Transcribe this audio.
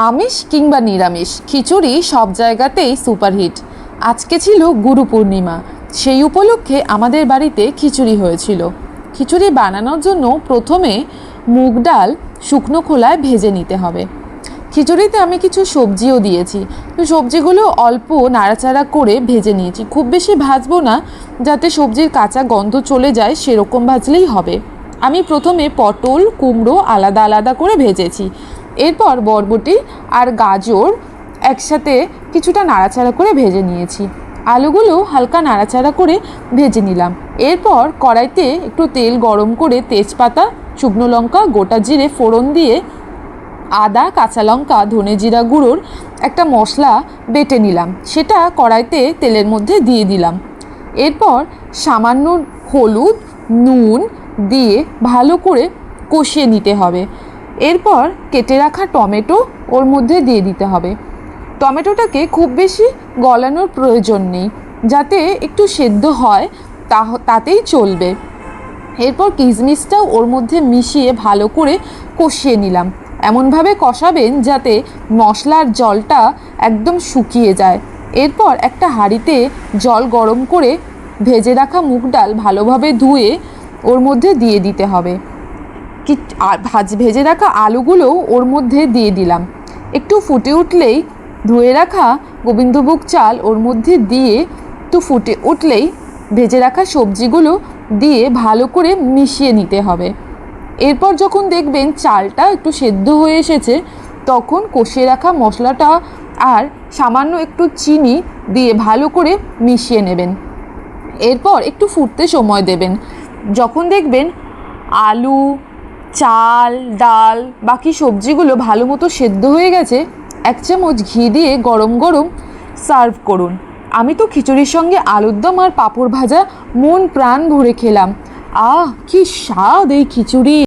আমিষ কিংবা নিরামিষ খিচুড়ি সব জায়গাতেই সুপারহিট। আজকে ছিল গুরু পূর্ণিমা, সেই উপলক্ষে আমাদের বাড়িতে খিচুড়ি হয়েছিল। খিচুড়ি বানানোর জন্য প্রথমে মুগ ডাল শুকনো খোলায় ভেজে নিতে হবে। খিচুড়িতে আমি কিছু সবজিও দিয়েছি, তো সবজিগুলো অল্প নাড়াচাড়া করে ভেজে নিয়েছি। খুব বেশি ভাজবো না, যাতে সবজির কাঁচা গন্ধ চলে যায় সেরকম ভাজলেই হবে। আমি প্রথমে পটল কুমড়ো আলাদা আলাদা করে ভেজেছি। এরপর বরবটি আর গাজর একসাথে কিছুটা নাড়াচাড়া করে ভেজে নিয়েছি। আলুগুলো হালকা নাড়াচাড়া করে ভেজে নিলাম। এরপর কড়াইতে একটু তেল গরম করে তেজপাতা, শুকনো লঙ্কা, গোটা জিরে ফোড়ন দিয়ে আদা, কাঁচা লঙ্কা, ধনে জিরা গুঁড়োর একটা মশলা বেটে নিলাম, সেটা কড়াইতে তেলের মধ্যে দিয়ে দিলাম। এরপর সামান্য হলুদ নুন দিয়ে ভালো করে কষিয়ে নিতে হবে। এরপর কেটে রাখা টমেটো ওর মধ্যে দিয়ে দিতে হবে। টমেটোটাকে খুব বেশি গলানোর প্রয়োজন নেই, যাতে একটু সেদ্ধ হয় তাতেই চলবে। এরপর কিশমিশটাও ওর মধ্যে মিশিয়ে ভালো করে কষিয়ে নিলাম। এমনভাবে কষাবেন যাতে মশলার জলটা একদম শুকিয়ে যায়। এরপর একটা হাঁড়িতে জল গরম করে ভেজে রাখা মুগ ডাল ভালোভাবে ধুয়ে ওর মধ্যে দিয়ে দিতে হবে। ভেজে রাখা আলুগুলোও ওর মধ্যে দিয়ে দিলাম। একটু ফুটে উঠলেই ধুয়ে রাখা গোবিন্দভোগ চাল ওর মধ্যে দিয়ে একটু ফুটে উঠলেই ভেজে রাখা সবজিগুলো দিয়ে ভালো করে মিশিয়ে নিতে হবে। এরপর যখন দেখবেন চালটা একটু সেদ্ধ হয়ে এসেছে, তখন কষিয়ে রাখা মশলাটা আর সামান্য একটু চিনি দিয়ে ভালো করে মিশিয়ে নেবেন। এরপর একটু ফুটতে সময় দেবেন। যখন দেখবেন আলু, চাল, ডাল, বাকি সবজিগুলো ভালো মতো সেদ্ধ হয়ে গেছে, 1 চামচ ঘি দিয়ে গরম গরম সার্ভ করুন। আমি তো খিচুড়ির সঙ্গে আলুর দম আর পাঁপড় ভাজা মন প্রাণ ভরে খেলাম। আহ, কি স্বাদ এই খিচুড়ি!